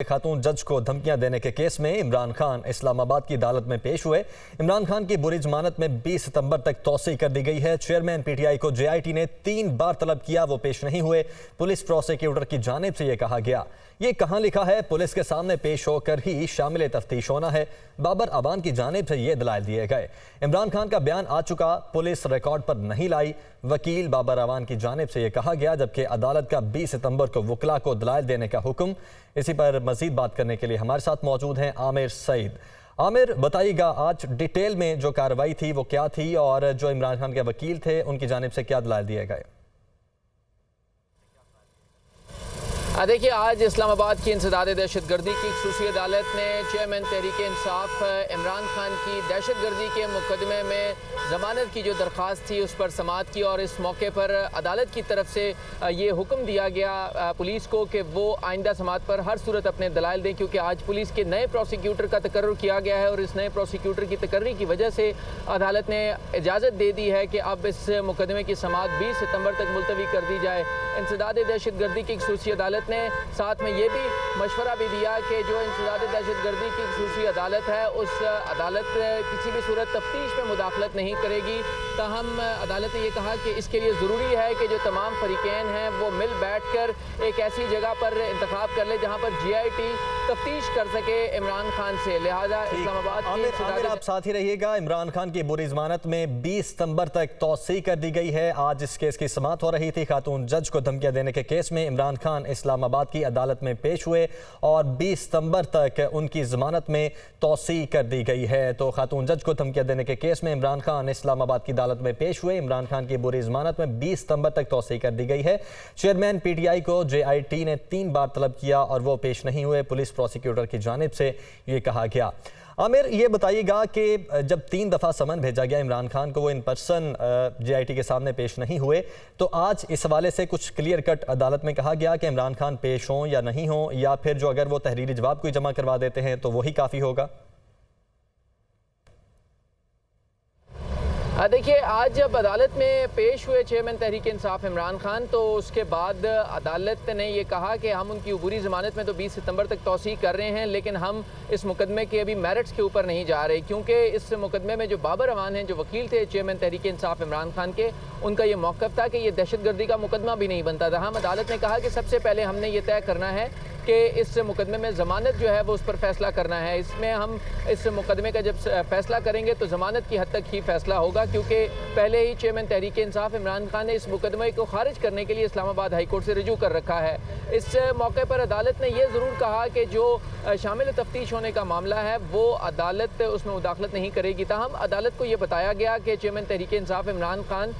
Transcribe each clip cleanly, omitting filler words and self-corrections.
खातून जज को धमकियां देने के केस में इमरान खान इस्लामाबाद की अदालत में पेश हुए। इमरान खान की बुरी जमानत में 20 सितंबर तक तौसी कर दी गई है। चेयरमैन पीटीआई को जेआईटी ने 3 बार तलब किया, वो पेश नहीं हुए। पुलिस प्रोसिक्यूटर की जानिब से यह कहा गया। ये कहां लिखा है? पुलिस के सामने पेश होकर ही शामिल तफ्तीश होना है। बाबर अवान की जानिब से ये दलाइल दिए गए। इमरान खान का बयान आ चुका, पुलिस रिकॉर्ड पर नहीं लाई। वकील बाबर अवान की जानिब से यह कहा गया, जबकि अदालत का 20 सितंबर को वकला को दलाइल देने का हुक्म। इसी पर मजीद बात करने के लिए हमारे साथ मौजूद हैं आमिर सईद। आमिर, बताइएगा आज डिटेल में जो कार्रवाई थी वो क्या थी और जो इमरान खान के वकील थे उनकी जानिब से क्या दलाइल दिए गए? देखिए, आज इस्लामाबाद की इंसदाद दहशतगर्दी की खसूसी अदालत ने चेयरमैन तहरीक इंसाफ इमरान खान की दहशतगर्दी के मुकदमे में ज़मानत की जो दरख्वास्त थी उस पर समाअत की और इस मौके पर अदालत की तरफ से ये हुक्म दिया गया पुलिस को कि वो आइंदा समाअत पर हर सूरत अपने दलाइल दें, क्योंकि आज पुलिस के नए प्रोसिक्यूटर का तकर्रुर किया गया है और इस नए प्रोसिक्यूटर की तकर्री की वजह से अदालत ने इजाज़त दे दी है कि अब इस मुकदमे की समाअत 20 सितंबर तक मुलतवी कर दी जाए। इंसदाद दहशतगर्दी की खसूसी अदालत ने साथ में ये भी मशवरा भी दिया कि जो इंसदाद दहशतगर्दी की खसूसी अदालत है उस अदालत किसी भी सूरत तफ्तीश में मुदाखलत नहीं करेगी। ताहम अदालत ने यह कहा कि इसके लिए ज़रूरी है कि जो तमाम फरीकैन हैं वो मिल बैठ कर एक ऐसी जगह पर इंतखाब कर ले जहाँ पर जेआईटी तफ्तीश कर सके इमरान खान से। लिहाजा इस्लामाबाद आमिर, आप साथ ही रहिएगा। इमरान खान की बुरी जमानत में 20 सितंबर तक तौसी कर दी गई है। आज इस केस की समाअत हो रही थी। खातून जज को धमकियां देने के केस में इमरान खान इस्लामाबाद की अदालत में पेश हुए और 20 सितंबर तक उनकी जमानत में तौसी कर दी गई है। तो खातून जज को धमकियां देने के केस में इमरान खान इस्लामाबाद की अदालत में पेश हुए। इमरान खान की बुरी जमानत में 20 सितंबर तक तौसी कर दी गई है। चेयरमैन पीटीआई को जेआईटी ने 3 बार तलब किया और वो पेश नहीं हुए। पुलिस प्रोसिक्यूटर की जानिब से ये कहा गया। आमिर, ये बताइएगा कि जब 3 दफ़ा समन भेजा गया इमरान खान को, वो इन पर्सन जेआईटी के सामने पेश नहीं हुए, तो आज इस हवाले से कुछ क्लियर कट अदालत में कहा गया कि इमरान खान पेश हों या नहीं हों, या फिर जो अगर वो तहरीरी जवाब कोई जमा करवा देते हैं तो वही काफ़ी होगा? देखिए, आज जब अदालत में पेश हुए चेयरमैन तहरीक इंसाफ इमरान खान, तो उसके बाद अदालत ने ये कहा कि हम उनकी अबूरी ज़मानत में तो 20 सितंबर तक तौसी कर रहे हैं, लेकिन हम इस मुकदमे के अभी मेरिट्स के ऊपर नहीं जा रहे, क्योंकि इस मुकदमे में जो बाबर अवान हैं, जो वकील थे चेयरमैन तहरीक इंसाफ इमरान खान के, उनका ये मौक़िफ़ था कि ये दहशतगर्दी का मुकदमा भी नहीं बनता था। हम अदालत ने कहा कि सबसे पहले हमने ये तय करना है कि इस मुकदमे में ज़मानत जो है वो उस पर फैसला करना है। इसमें हम इस मुकदमे का जब फैसला करेंगे तो ज़मानत की हद तक ही फैसला होगा, क्योंकि पहले ही चेयरमैन तहरीक इंसाफ इमरान खान ने इस मुकदमे को खारिज करने के लिए इस्लामाबाद हाई कोर्ट से रजू कर रखा है। इस मौके पर अदालत ने यह ज़रूर कहा कि जो शामिल तफ्तीश होने का मामला है वो अदालत उसमें मुदाखलत नहीं करेगी। ताहम अदालत को यह बताया गया कि चेयरमैन तहरीक इंसाफ इमरान खान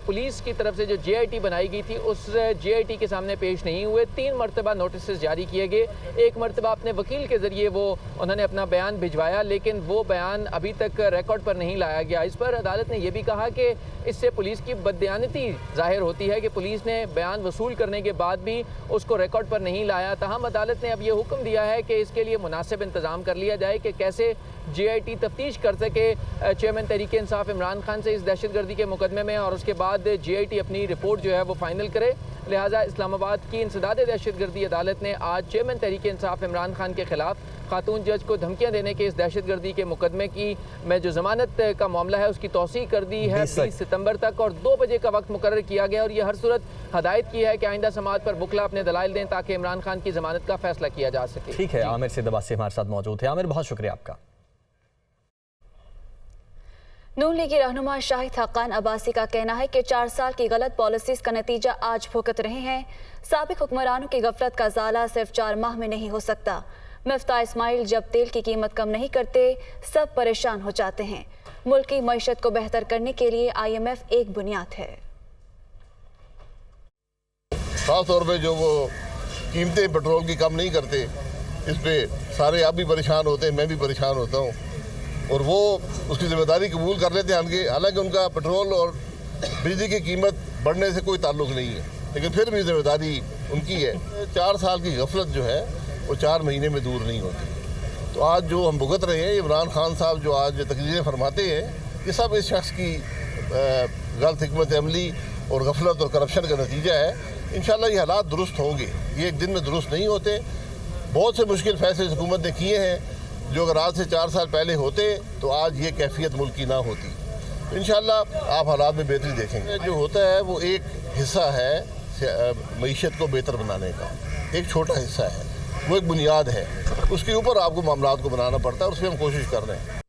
पुलिस की तरफ से जो जेआईटी बनाई गई थी उस जेआईटी के सामने पेश नहीं हुए। 3 मरतबा नोटिस जारी किए गए। एक मरतबा अपने वकील के ज़रिए वो उन्होंने अपना बयान भिजवाया, लेकिन वो बयान अभी तक रिकॉर्ड पर नहीं लाया गया। इस पर अदालत ने यह भी कहा कि इससे पुलिस की बददियानती ज़ाहिर होती है कि पुलिस ने बयान वसूल करने के बाद भी उसको रिकॉर्ड पर नहीं लाया। ताहम अदालत ने अब ये हुक्म दिया है कि इसके लिए मुनासिब इंतज़ाम कर लिया जाए कि कैसे जेआईटी तफ्तीश कर सके चेयरमैन तहरीक इंसाफ इमरान खान से इस दहशतगर्दी के मुकदमे में, और उसके बाद जेआईटी अपनी रिपोर्ट जो है वो फाइनल करे। लिहाजा इस्लामाबाद की इंसदाद दहशतगर्दी अदालत ने आज चेयरमैन तहरीक इंसाफ इमरान खान के खिलाफ खातून जज को धमकियां देने के इस दहशतगर्दी के मुकदमे की में जो जमानत का मामला है उसकी तौसी कर दी है 20 सितंबर तक, और 2 बजे का वक्त मुकर्रर किया गया। और ये हर सूरत हदायत की है कि आइंदा समाअत पर वकला अपने दलाइल दें ताकि इमरान खान की जमानत का फैसला किया जा सके। ठीक है, आमिर सईद अब्बासी हमारे साथ मौजूद है। आमिर, बहुत शुक्रिया आपका। नून लीगी रहनुमा शाहिद हक्कान अब्बासी का कहना है कि 4 साल की गलत पॉलिसीज का नतीजा आज भुगत रहे हैं। साबिक हुक्मरानों की गफलत का ज़ाला सिर्फ 4 माह में नहीं हो सकता। मिफ्ता इस्माइल जब तेल की कीमत कम नहीं करते सब परेशान हो जाते हैं। मुल्क की मईशत को बेहतर करने के लिए IMF एक बुनियाद है। खास तौर पे जो वो कीमतें पेट्रोल की कम नहीं करते, इस पे सारे आप भी परेशान होते हैं, मैं भी परेशान होता हूँ, और वो उसकी जिम्मेदारी कबूल कर लेते हैं। हालांकि उनका पेट्रोल और बिजली की कीमत बढ़ने से कोई ताल्लुक नहीं है, लेकिन फिर भी जिम्मेदारी उनकी है। 4 साल की गफलत जो है वो 4 महीने में दूर नहीं होती। तो आज जो हम भुगत रहे हैं, इमरान खान साहब जो आज तकरीरें फरमाते हैं, ये सब इस शख्स की गलत हिकमत अमली और गफलत और करप्शन का नतीजा है। इंशाल्लाह ये हालात दुरुस्त होंगे, ये एक दिन में दुरुस्त नहीं होते। बहुत से मुश्किल फैसले हुकूमत ने किए हैं जो अगर आज से 4 साल पहले होते तो आज ये कैफियत मुल्क की ना होती। तो इंशाअल्लाह आप हालात में बेहतरी देखेंगे। जो होता है वो एक हिस्सा है मईशत को बेहतर बनाने का, एक छोटा हिस्सा है, वो एक बुनियाद है, उसके ऊपर आपको मामलात को बनाना पड़ता है और उसमें हम कोशिश कर रहे हैं।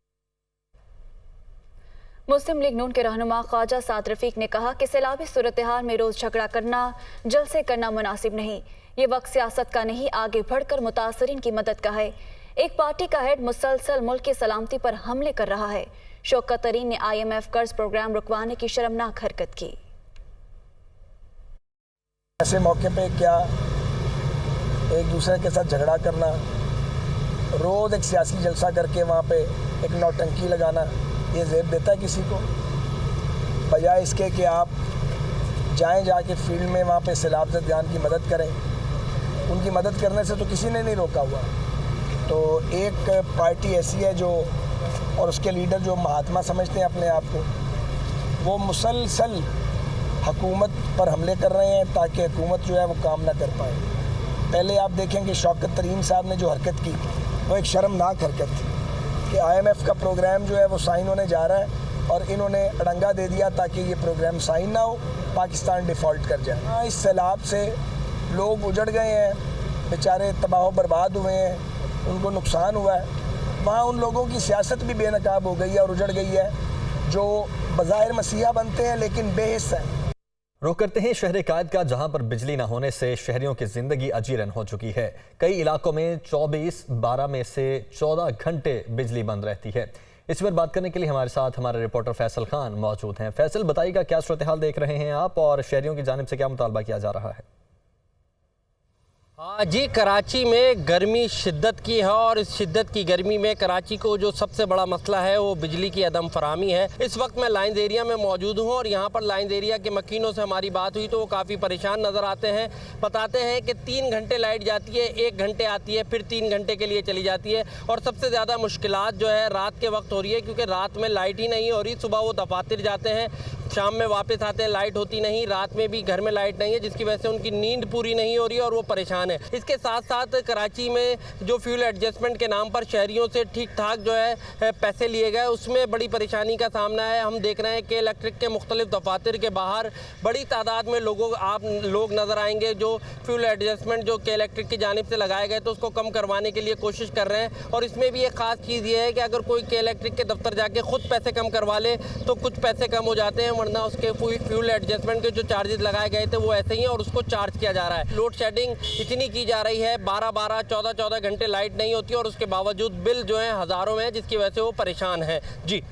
मुस्लिम लीग नून के रहनुमा ख्वाजा साद रफीक ने कहा कि सैलाबी सूरत हाल में रोज झगड़ा करना जल्द से करना मुनासिब नहीं। ये वक्त सियासत का नहीं, आगे बढ़कर मुतासरीन की मदद का है। एक पार्टी का हेड मुसलसल मुल्क की सलामती पर हमले कर रहा है। शौकत तरीन ने IMF कर्ज प्रोग्राम रुकवाने की शर्मनाक हरकत की। ऐसे मौके पे क्या एक दूसरे के साथ झगड़ा करना, रोज एक सियासी जलसा करके वहाँ पे एक नौटंकी लगाना, ये ज़ेब देता है किसी को? बजाय इसके कि आप जाएं जाके फील्ड में वहाँ पे सैलाब ज़दगान की मदद करें। उनकी मदद करने से तो किसी ने नहीं रोका हुआ। तो एक पार्टी ऐसी है जो, और उसके लीडर जो महात्मा समझते हैं अपने आप को, वो मुसलसल हुकूमत पर हमले कर रहे हैं ताकि हुकूमत जो है वो काम ना कर पाए। पहले आप देखें कि शौकत तरीन साहब ने जो हरकत की वो एक शर्मनाक हरकत थी कि IMF का प्रोग्राम जो है वो साइन होने जा रहा है और इन्होंने अड़ंगा दे दिया ताकि ये प्रोग्राम साइन ना हो, पाकिस्तान डिफ़ॉल्ट कर जाए। हाँ, इस सैलाब से लोग उजड़ गए हैं, बेचारे तबाह बर्बाद हुए हैं, उनको नुकसान हुआ है। वहाँ उन लोगों की सियासत भी बेनकाब हो गई है और उजड़ गई है जो बज़ाहिर मसीहा बनते हैं लेकिन बेहिस हैं। रुख करते हैं शहर कायद का, जहां पर बिजली न होने से शहरियों की जिंदगी अजीरन हो चुकी है। कई इलाकों में 24/12 में से 14 घंटे बिजली बंद रहती है। इस पर बात करने के लिए हमारे साथ हमारे रिपोर्टर फैसल खान मौजूद हैं। फैसल, बताइएगा क्या सूरत हाल देख रहे हैं आप और शहरियों की जानिब से क्या मुतालबा किया जा रहा है? हाँ जी, कराची में गर्मी शिद्दत की है और इस शिद्दत की गर्मी में कराची को जो सबसे बड़ा मसला है वो बिजली की अदम फरामी है। इस वक्त मैं लाइन्स एरिया में मौजूद हूँ और यहाँ पर लाइन्स एरिया के मकीनों से हमारी बात हुई तो वो काफ़ी परेशान नज़र आते हैं। बताते हैं कि 3 घंटे लाइट जाती है, 1 घंटे आती है, फिर 3 घंटे के लिए चली जाती है। और सबसे ज़्यादा मुश्किलात जो है रात के वक्त हो रही है, क्योंकि रात में लाइट ही नहीं हो रही। सुबह वो दफातर जाते हैं, शाम में वापस आते हैं, लाइट होती नहीं, रात में भी घर में लाइट नहीं है, जिसकी वजह से उनकी नींद पूरी नहीं हो रही और वो परेशान है। इसके साथ साथ कराची में जो फ्यूल एडजस्टमेंट के नाम पर शहरियों से ठीक ठाक जो है पैसे लिए गए, उसमें बड़ी परेशानी का सामना है। हम देख रहे हैं कि इलेक्ट्रिक के मुख्तलिफ दफातर के बाहर बड़ी तादाद में लोग नज़र आएंगे जो फ्यूल एडजस्टमेंट जो के इलेक्ट्रिक की जानिब से लगाए गए तो उसको कम करवाने के लिए कोशिश कर रहे हैं। और इसमें भी एक ख़ास चीज़ ये है कि अगर कोई के इलेक्ट्रिक के दफ्तर जाके खुद पैसे कम करवा ले तो कुछ पैसे कम हो जाते हैं, वरना उसके फ्यूल एडजस्टमेंट के जो चार्जेस लगाए गए थे वो ऐसे ही हैं और उसको चार्ज किया जा रहा है। लोड शेडिंग इतनी की जा रही है, 12-12, 14-14 घंटे लाइट नहीं होती और उसके बावजूद बिल जो है हज़ारों में, जिसकी वजह से वो परेशान है। जी,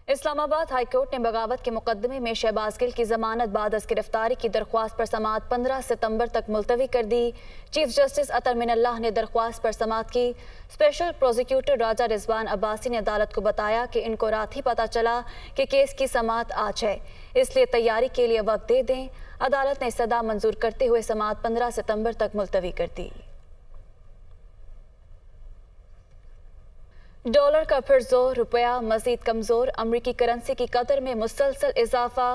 इस्लामाबाद हाई कोर्ट ने बगावत के मुकदमे में शहबाज गिल की जमानत बाद अज गिरफ्तारी की दरख्वास्त पर समाअत 15 सितंबर तक मुलतवी कर दी। चीफ जस्टिस अतर मिनल्लाह ने दरख्वास्त पर समाअत की। स्पेशल प्रोसिक्यूटर राजा रिजवान अब्बासी ने अदालत को बताया कि इनको रात ही पता चला कि केस की समाअत आज है, इसलिए तैयारी के लिए वक्त दे दें। अदालत ने सदा मंजूर करते हुए समाअत 15 सितंबर तक मुलतवी कर दी। डॉलर का फिर जोर, रुपया मजीद कमजोर। अमरीकी करेंसी की कदर में मुसलसल इजाफा।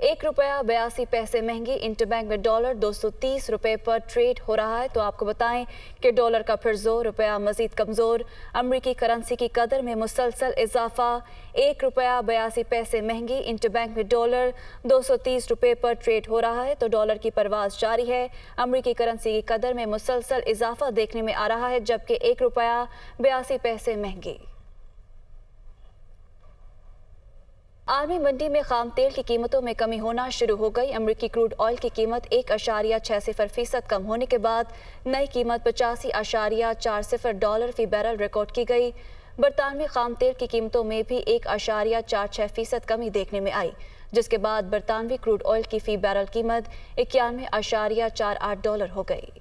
1 रुपया 82 पैसे महंगी। इंटरबैंक में डॉलर 230 रुपए पर ट्रेड हो रहा है। तो आपको बताएं कि डॉलर का फिर जोर, रुपया मजीद कमजोर। अमरीकी करेंसी की कदर में मुसलसल इजाफा। 1 रुपया 82 पैसे महंगी। इंटरबैंक में डॉलर 230 रुपए पर ट्रेड हो रहा है। तो डॉलर की परवाज जारी है। अमरीकी करेंसी की कदर में मुसलसल इजाफा देखने में आ रहा है, जबकि 1 रुपया 82 पैसे महंगी। आलमी मंडी में खाम तेल की कीमतों में कमी होना शुरू हो गई। अमरीकी क्रूड ऑयल की कीमत 1.60% कम होने के बाद नई कीमत 85.40 डॉलर फी बैरल रिकॉर्ड की गई। बरतानवी खाम तेल की कीमतों में भी 1.46% कमी देखने में आई, जिसके बाद बरतानवी क्रूड ऑयल की फी बैरल कीमत 91.48 डॉलर हो गई।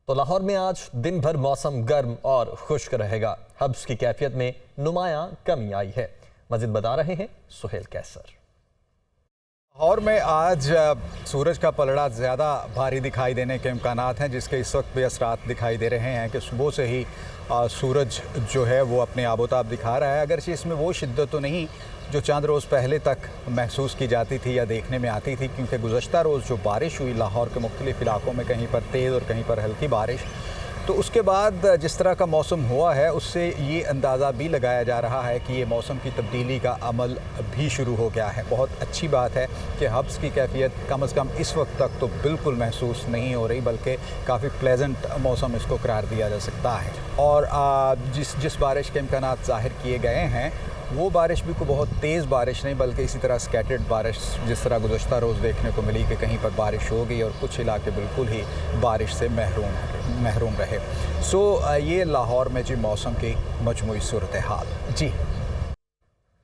तो लाहौर में आज दिन भर मौसम गर्म और खुश्क रहेगा। हब्स की कैफियत में नुमायां कमी आई है। मजीद बता रहे हैं सुहेल कैसर। लाहौर में आज सूरज का पलड़ा ज़्यादा भारी दिखाई देने के इम्कानात हैं, जिसके इस वक्त भी असरात दिखाई दे रहे हैं कि सुबह से ही सूरज जो है वो अपने आबोताब दिखा रहा है। अगरचे इसमें वो शिद्दत तो नहीं जो चंद रोज़ पहले तक महसूस की जाती थी या देखने में आती थी, क्योंकि गुज़श्ता रोज़ जो बारिश हुई लाहौर के मुख्तलिफ़ इलाकों में, कहीं पर तेज़ और कहीं पर हल्की बारिश, तो उसके बाद जिस तरह का मौसम हुआ है उससे ये अंदाज़ा भी लगाया जा रहा है कि ये मौसम की तब्दीली का अमल भी शुरू हो गया है। बहुत अच्छी बात है कि हब्स की कैफियत कम से कम इस वक्त तक तो बिल्कुल महसूस नहीं हो रही, बल्कि काफ़ी प्लेजेंट मौसम इसको करार दिया जा सकता है। और जिस बारिश के इम्कानात ज़ाहिर किए गए हैं वो बारिश भी कोई बहुत तेज़ बारिश नहीं, बल्कि इसी तरह स्कैटर्ड बारिश जिस तरह गुज़श्ता रोज़ देखने को मिली कि कहीं पर बारिश हो गई और कुछ इलाके बिल्कुल ही बारिश से महरूम रहे। ये लाहौर में जी मौसम की मजमूई सूरत हाल जी।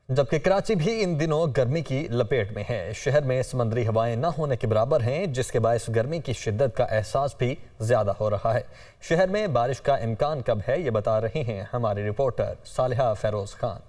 जबकि कराची भी इन दिनों गर्मी की लपेट में है। शहर में समंदरी हवाएं न होने के बराबर हैं, जिसके बायस गर्मी की शिद्दत का एहसास भी ज़्यादा हो रहा है। शहर में बारिश का इम्कान कब है, ये बता रही हैं हमारे रिपोर्टर सालिहा फेरोज़ खान।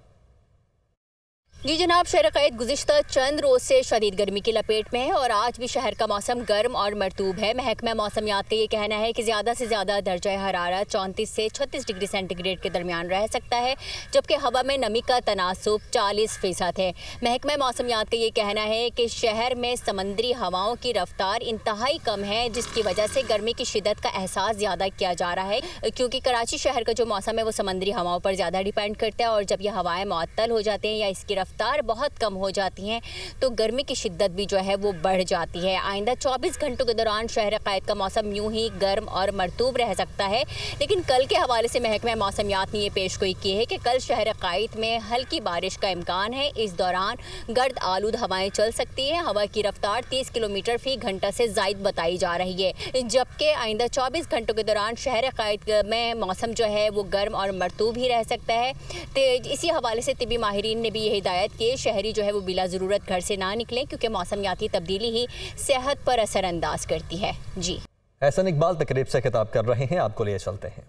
जी जनाब, शहर क़ैद गुज़िश्ता चंद रोज़ से शदीद गर्मी की लपेट में है और आज भी शहर का मौसम गर्म और मरतूब है। महकमा मौसमियात का ये कहना है कि ज़्यादा से ज़्यादा दर्जा हरारत 34 से 36 डिग्री सेंटीग्रेड के दरमियान रह सकता है, जबकि हवा में नमी का तनासुब 40% है। महकमा मौसमियात का ये कहना है कि शहर में समंदरी हवाओं की रफ्तार इंतहाई कम है, जिसकी वजह से गर्मी की शिद्दत का एहसास ज़्यादा किया जा रहा है, क्योंकि कराची शहर का जो मौसम है वो समंदरी हवाओं पर ज़्यादा डिपेंड करता है और जब ये हवाएँ मुअत्तल हो जाती हैं या इसकी रफ्तार बहुत कम हो जाती हैं तो गर्मी की शिद्दत भी जो है वो बढ़ जाती है। आइंदा 24 घंटों के दौरान शहर क़ैद का मौसम यूं ही गर्म और मरतूब रह सकता है, लेकिन कल के हवाले से महकमा मौसमियात ने ये पेशगोई की है कि कल शहर क़ैद में हल्की बारिश का इम्कान है। इस दौरान गर्द आलूद हवाएं चल सकती हैं। हवा की रफ्तार 30 किलोमीटर फी घंटा से ज़ायद बताई जा रही है, जबकि आइंदा 24 घंटों के दौरान शहर क़ैद में मौसम जो है वो गर्म और मरतूब ही रह सकता है। तो इसी हवाले से तिबी माहिरीन ने भी ये हिदायत की शहरी जो है वो बिला ज़रूरत घर से ना निकलें, क्योंकि मौसमियाती तब्दीली ही सेहत पर असरअंदाज करती है। जी एहसन इकबाल तकरीब से खिताब कर रहे हैं, आपको लिए चलते हैं।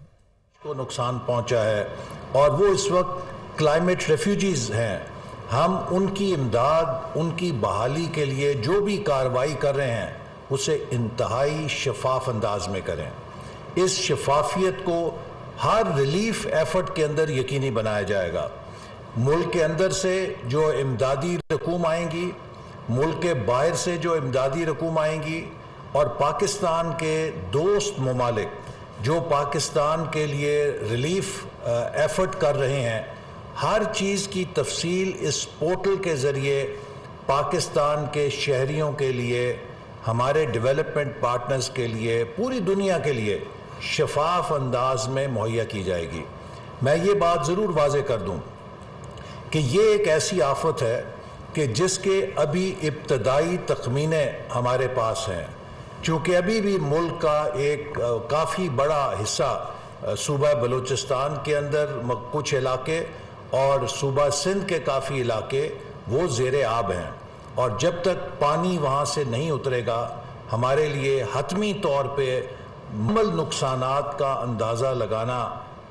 को नुकसान पहुंचा है और वो इस वक्त क्लाइमेट रेफ्यूजीज़ हैं। हम उनकी इमदाद, उनकी बहाली के लिए जो भी कार्रवाई कर रहे हैं उसे इंतहाई शफाफ अंदाज में करें। इस शफाफियत को हर रिलीफ एफर्ट के अंदर यकीनी बनाया जाएगा। मुल्क के अंदर से जो इमदादी रकूम आएंगी, मुल्क के बाहर से जो इमदादी रकूम आएंगी और पाकिस्तान के दोस्त ममालिक जो पाकिस्तान के लिए रिलीफ एफर्ट कर रहे हैं, हर चीज़ की तफसील इस पोर्टल के ज़रिए पाकिस्तान के शहरियों के लिए, हमारे डेवलपमेंट पार्टनर्स के लिए, पूरी दुनिया के लिए शफाफ अंदाज में मुहैया की जाएगी। मैं ये बात ज़रूर वाज़े कर दूँ कि ये एक ऐसी आफत है कि जिसके अभी इब्तदाई तखमीने हमारे पास हैं, चूँकि अभी भी मुल्क का एक काफ़ी बड़ा हिस्सा सूबा बलूचिस्तान के अंदर कुछ इलाके और सूबा सिंध के काफ़ी इलाके वो ज़ेरे आब हैं और जब तक पानी वहाँ से नहीं उतरेगा हमारे लिए हतमी तौर पे मुकम्मल नुकसानात का अंदाज़ा लगाना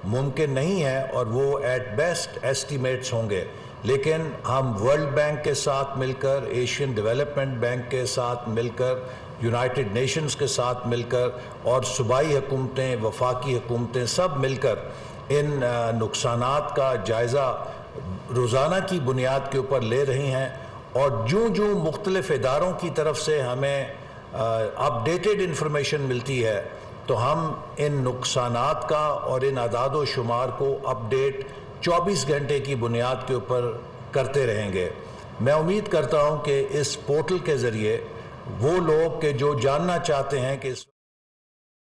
मुमकिन नहीं है और वो एट बेस्ट एस्टीमेट्स होंगे। लेकिन हम वर्ल्ड बैंक के साथ मिलकर, एशियन डेवलपमेंट बैंक के साथ मिलकर, यूनाइटेड नेशंस के साथ मिलकर और सूबाई हुकूमतें, वफाकी हुकूमतें सब मिलकर इन नुकसानात का जायज़ा रोज़ाना की बुनियाद के ऊपर ले रही हैं और जो मुख्तलिफ़ इदारों की तरफ से हमें अपडेटेड इंफॉर्मेशन मिलती है तो हम इन नुकसानात का और इन अदाद शुमार को अपडेट 24 घंटे की बुनियाद के ऊपर करते रहेंगे। मैं उम्मीद करता हूं कि इस पोर्टल के ज़रिए वो लोग के जो जानना चाहते हैं कि